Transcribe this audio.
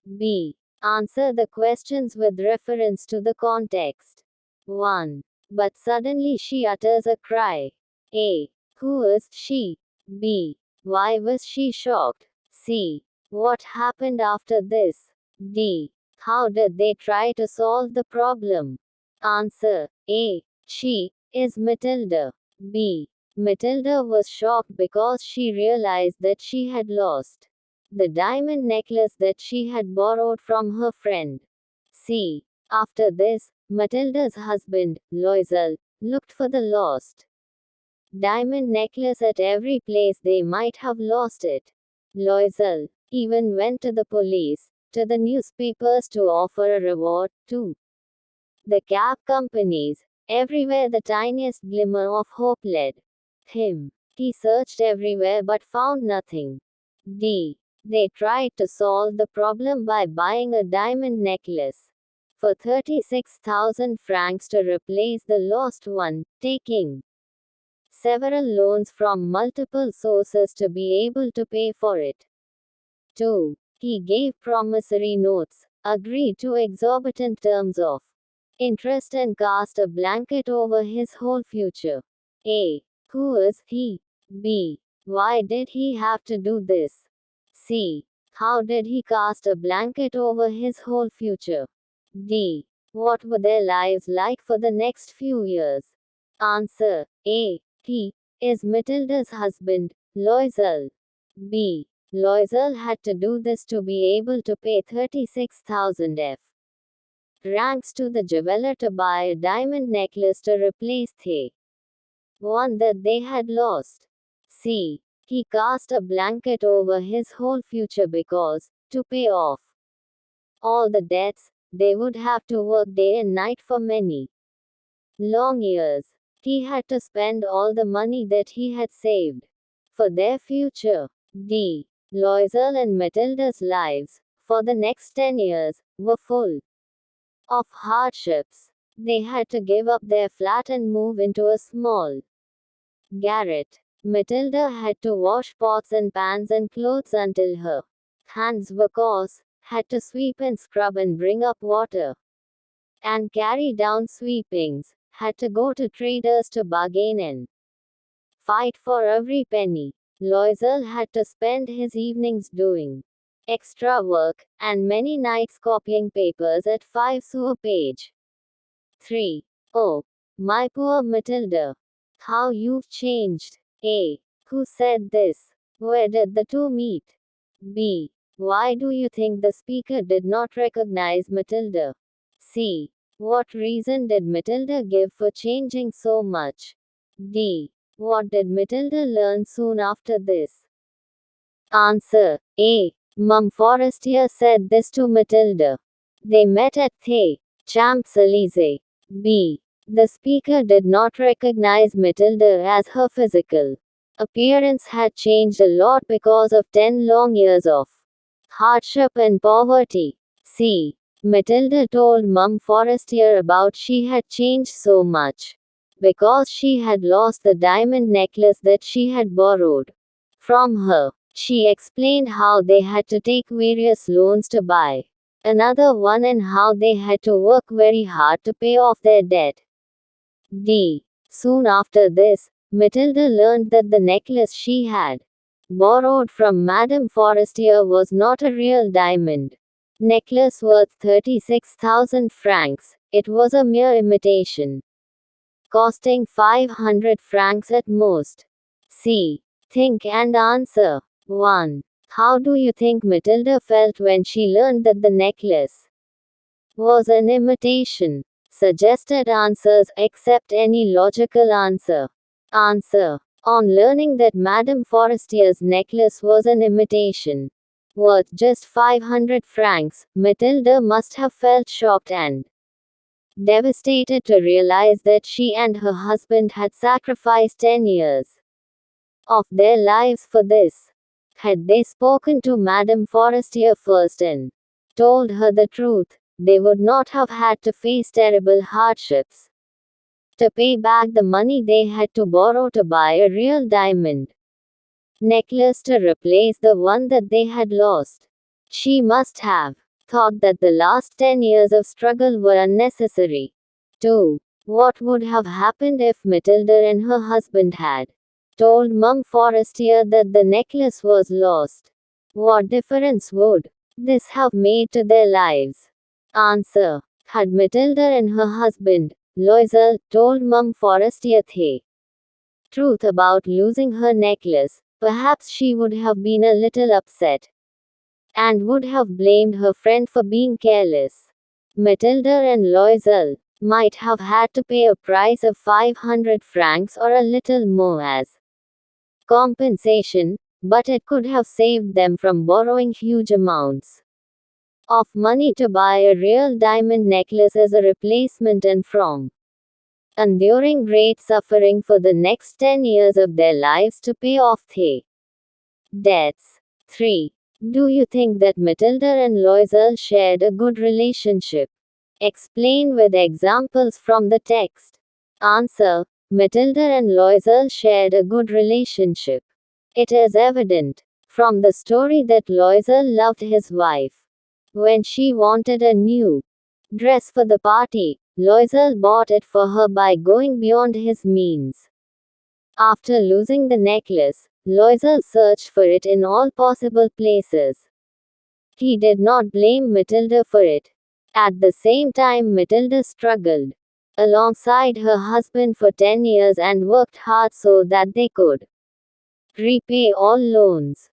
B. Answer the questions with reference to the context. 1. But suddenly she utters a cry. A. Who is she? B. Why was she shocked? C. What happened after this? D. How did they try to solve the problem? Answer. A. She is Matilda. B. Matilda was shocked because she realized that she had lost the diamond necklace that she had borrowed from her friend. C. After this, Matilda's husband, Loisel, looked for the lost diamond necklace at every place they might have lost it. Loisel even went to the police, to the newspapers to offer a reward, to the cab companies. Everywhere the tiniest glimmer of hope led him. He searched everywhere but found nothing. D. They tried to solve the problem by buying a diamond necklace for 36,000 francs to replace the lost one, taking several loans from multiple sources to be able to pay for it. 2. He gave promissory notes, agreed to exorbitant terms of interest and cast a blanket over his whole future. A. Who is he? B. Why did he have to do this? C. How did he cast a blanket over his whole future? D. What were their lives like for the next few years? Answer. A. He is Matilda's husband, Loisel. B. Loisel had to do this to be able to pay 36,000 francs to the jeweler to buy a diamond necklace to replace the one that they had lost. C. He cast a blanket over his whole future because, to pay off all the debts, they would have to work day and night for many long years. He had to spend all the money that he had saved for their future. D. Loisel and Matilda's lives, for the next 10 years, were full of hardships. They had to give up their flat and move into a small garret. Matilda had to wash pots and pans and clothes until her hands were coarse, had to sweep and scrub and bring up water and carry down sweepings, had to go to traders to bargain and fight for every penny. Loisel had to spend his evenings doing extra work, and many nights copying papers at 5 sous a page. 3. Oh, my poor Matilda. How you've changed. A. Who said this? Where did the two meet? B. Why do you think the speaker did not recognize Matilda? C. What reason did Matilda give for changing so much? D. What did Matilda learn soon after this? Answer. A. Mum Forestier said this to Matilda. They met at the Champs-Élysées. B. The speaker did not recognize Matilda as her physical appearance had changed a lot because of 10 long years of hardship and poverty. C. Matilda told Mum Forestier about she had changed so much because she had lost the diamond necklace that she had borrowed from her. She explained how they had to take various loans to buy another one and how they had to work very hard to pay off their debt. D. Soon after this, Matilda learned that the necklace she had borrowed from Madame Forestier was not a real diamond necklace worth 36,000 francs. It was a mere imitation, costing 500 francs at most. C. Think and answer. 1. How do you think Matilda felt when she learned that the necklace was an imitation? Suggested answers accept any logical answer. Answer. On learning that Madame Forestier's necklace was an imitation, worth just 500 francs, Matilda must have felt shocked and devastated to realize that she and her husband had sacrificed 10 years of their lives for this. Had they spoken to Madame Forestier first and told her the truth, they would not have had to face terrible hardships to pay back the money they had to borrow to buy a real diamond necklace to replace the one that they had lost. She must have thought that the last 10 years of struggle were unnecessary. 2. What would have happened if Matilda and her husband had told Mum Forestier that the necklace was lost? What difference would this have made to their lives? Answer. Had Matilda and her husband, Loisel, told Mum Forestier the truth about losing her necklace, perhaps she would have been a little upset and would have blamed her friend for being careless. Matilda and Loisel might have had to pay a price of 500 francs or a little more as compensation, but it could have saved them from borrowing huge amounts of money to buy a real diamond necklace as a replacement and from enduring great suffering for the next 10 years of their lives to pay off the debts. 3. Do you think that Matilda and Loisel shared a good relationship? Explain with examples from the text. Answer. Matilda and Loisel shared a good relationship. It is evident from the story that Loisel loved his wife. When she wanted a new dress for the party, Loisel bought it for her by going beyond his means. After losing the necklace, Loisel searched for it in all possible places. He did not blame Matilda for it. At the same time, Matilda struggled alongside her husband for 10 years and worked hard so that they could repay all loans.